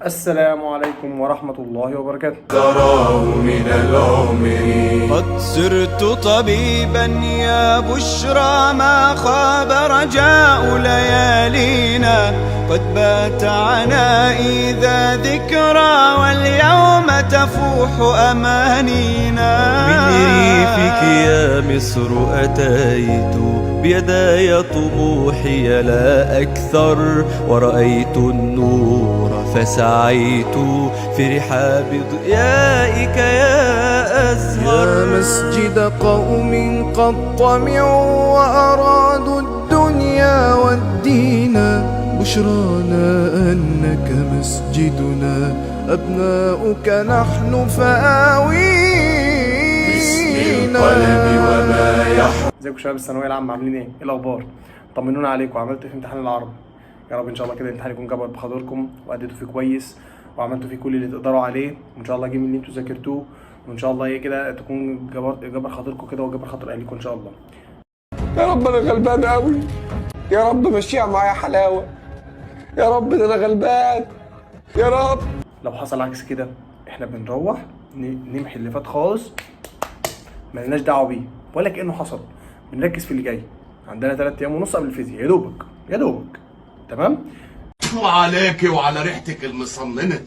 السلام عليكم ورحمة الله وبركاته. تراه من العمر قد صرت طبيبا يا بشرى، ما خاب رجاء ليالينا. قد بات عنائي ذا ذكرى، واليوم تفوح أمانينا. من ريفك يا مصر أتيت، بيداي طموحي لا أكثر، ورأيت النور فسعيت في رحاب ضيائك يا أزهر. يا مسجد قوم قد طمعوا وأرادوا الدنيا والدين، بشرانا أنك مسجدنا، أبناؤك نحن فآوينا. باسم القلم وما يحب. ازيكم شباب الثانوية العامة، عاملين ايه؟ ايه الأخبار؟ طمنونا عليكم، عملتوا ايه في امتحان العربي؟ يا رب ان شاء الله كده الامتحان يكون جبر بخاطركم وأديتوا فيه كويس وعملتوا فيه كل اللي تقدروا عليه، وان شاء الله جيب من اللي انتوا ذاكرتوه، وان شاء الله ايه كده تكون جبر خاطركم كده وجبر خاطر اهلكم ان شاء الله. يا رب انا غلبان قوي، يا رب مشيها معايا حلاوه، يا رب ده انا غلبان، يا رب. لو حصل عكس كده احنا بنروح نمحي اللي فات خالص، ملناش دعوه بيه ولا كانه حصل، بنركز في اللي جاي. عندنا 3 ايام ونص قبل الفيزياء، يا دوبك يا دوبك. تمام؟ وعليك وعلى ريحتك المصممه.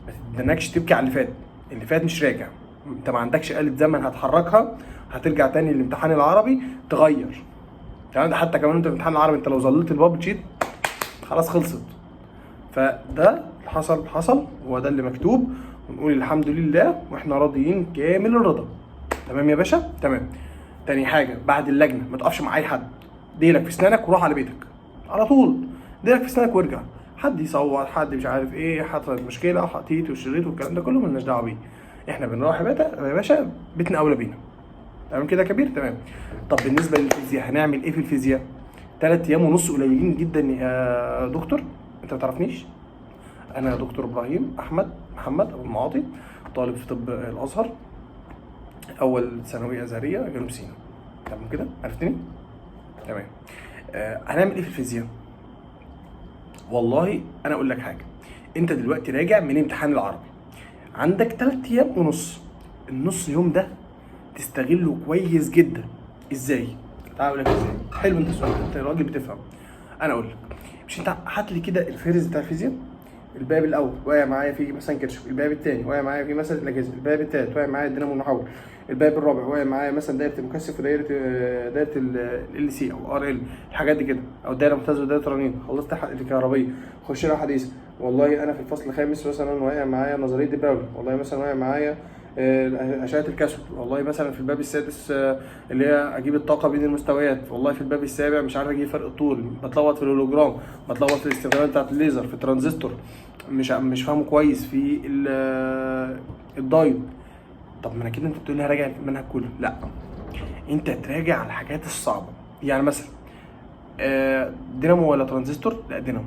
ما تدنكش تبكي على اللي فات، اللي فات مش راجع. انت ما عندكش آلة زمن هتحركها هترجع تاني للامتحان العربي تغير. يعني ده حتى كمان انت في الامتحان العربي انت لو ظللت البابل شيت خلاص خلصت. فده اللي حصل هو ده اللي مكتوب، ونقول الحمد لله واحنا راضيين كامل الرضا. تمام يا باشا؟ تمام. تاني حاجه بعد اللجنه ما تقفش مع اي حد، ديلك في اسنانك وروح على بيتك على طول. ديلك في اسنانك وارجع. حد يصور، حد مش عارف ايه، حصلت مشكله، حطيت وشريت والكلام ده كله مالناش دعوه بيه. احنا بنروح يا باشا بيتنا اولى بينا. تمام كده يا كبير؟ تمام. طب بالنسبه للفيزياء هنعمل ايه في الفيزياء؟ 3 ايام ونص قليلين جدا يا دكتور. انت ما تعرفنيش؟ انا دكتور ابراهيم احمد محمد ابو المعاطي، طالب في طب الازهر، اول ثانويه ازهريه جنوب سيناء. تمام كده؟ عرفتني؟ تمام. هنعمل ايه في الفيزياء؟ والله انا اقول لك حاجه، انت دلوقتي راجع من امتحان العربي، عندك 3 ايام ونص. النص يوم ده تستغله كويس جدا. ازاي؟ تعال اقول لك ازاي. حلو، انت السؤال، انت راجل بتفهم. انا اقول لك، مش انت هات لي كده الفهرس بتاع الفيزياء؟ الباب الاول واقع معايا فيه مثلا كرشف، الباب الثاني واقع معايا فيه مثلا الاجهزه، الباب الثالث واقع معايا الدينامو المحول، الباب الرابع واقع معايا مثلا دايره المكثف ودايره ال سي او ار ال، الحاجات دي كده، او الدايره الممتازه ودايره الرنين. خلصت الكهربيه، خش لها حديثه. والله انا في الفصل الخامس مثلا واقع معايا نظريه دي براولي، والله مثلا واقع معايا اشعه الكسر، والله مثلا في الباب السادس اللي هي اجيب الطاقه بين المستويات، والله في الباب السابع مش عارف اجيب فرق الطول، بتلخبط في الهولوجرام، بتلخبط في الاستخدامات بتاعت الليزر، في الترانزستور مش فاهمه كويس، في الدايود. طب ما انا كده انت بتقول لي هراجع المنهج كله؟ لا، انت هتراجع على الحاجات الصعبه. يعني مثلا دينامو ولا ترانزستور؟ لا دينامو.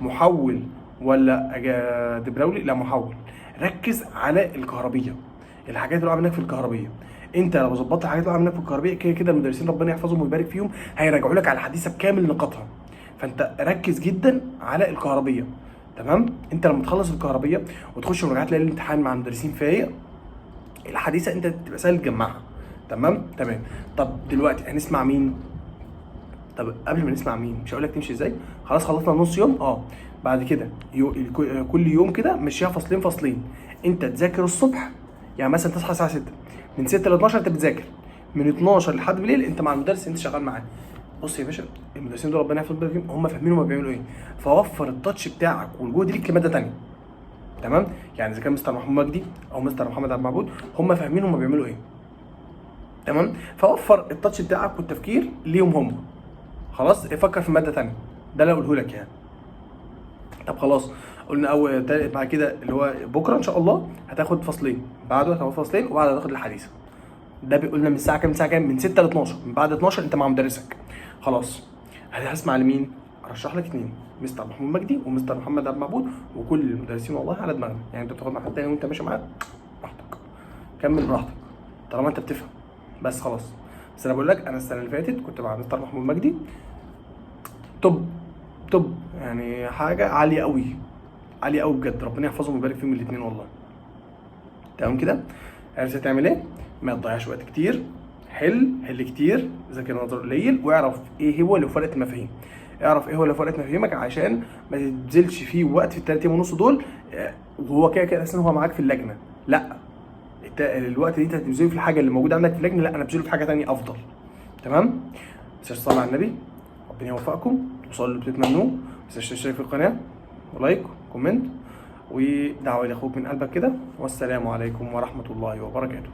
محول ولا دبراولي؟ لا محول. ركز على الكهربيه، الحاجات اللي منك في الكهربيه. انت لو ظبطت الحاجات اللي منك في الكهربيه كده كده المدرسين ربنا يحفظهم ويبارك فيهم هيراجعوا لك على الحديثه بكامل نقاطها. فانت ركز جدا على الكهربيه. تمام؟ انت لما تخلص الكهربيه وتخش مراجعات ليله الامتحان مع المدرسين فايق، الحديثه انت تبقى سهل تجمعها. تمام؟ تمام. طب دلوقتي هنسمع مين؟ طب قبل ما نسمع مين مش هقول لك تمشي ازاي. خلاص خلصنا نص يوم. بعد كده كل يوم كده مشيها فصلين. انت تذاكر الصبح، يعني مثلا تصحى الساعه 6، من 6 ل 12 انت بتذاكر، من 12 لحد بالليل انت مع المدرس انت شغال معاه. بص يا باشا، المدرسين دول ربنا يحفظ بالك هم فاهمين هم بيعملوا ايه، فوفر التاتش بتاعك والجهد ليك لماده ثانيه. تمام؟ يعني اذا كان مستر محمود مجدي او مستر محمد عبد المعبود هم فاهمين هم بيعملوا ايه. تمام؟ فوفر التاتش بتاعك والتفكير ليهم هم. خلاص افكر في ماده ثانيه، ده اللي اقوله لك يعني. طب خلاص قلنا اول بعد كده اللي هو بكره ان شاء الله هتاخد فصلين، بعده هتاخد فصلين، وبعد هتاخد الحديثه. ده قلنا من الساعه كام؟ الساعه كام؟ من 6 ل 12. من بعد 12 انت مع مدرسك. خلاص هسمع لمين؟ ارشح لك 2، مستر محمود مجدي ومستر محمد عبد المعبود، وكل المدرسين والله على دماغنا. يعني انت بتاخد مع حد تاني وانت ماشي معاه براحتك، كمل براحتك طالما انت بتفهم. بس خلاص. بس انا بقول لك انا السنه اللي فاتت كنت مع مستر محمود مجدي، طب يعني حاجه عاليه قوي. عاليه قوي بجد، ربنا يحفظهم ويبارك فيهم الاثنين والله. تمام كده؟ عرفت تعمل ايه؟ ما تضيعش وقت كتير، حل كتير، ذاكر نظر قليل، واعرف ايه هو اللي فرقت المفاهيم. اعرف ايه هو اللي فرقت مفاهيمك عشان ما تبذلش فيه وقت في ال3 ايام ونص دول وهو كده اساسا هو معاك في اللجنه. لا، الوقت اللي انت هتبذله في الحاجه اللي موجوده عندك في اللجنه، لا انا ابذله في حاجه ثانيه افضل. تمام؟ ما تنساش تصلي على النبي، ربنا يوفقكم توصلوا اللي بتتمنوه. ما تنساش تشترك في القناه ولايك وكومنت ودعوه لاخوك من قلبك كده، والسلام عليكم ورحمه الله وبركاته.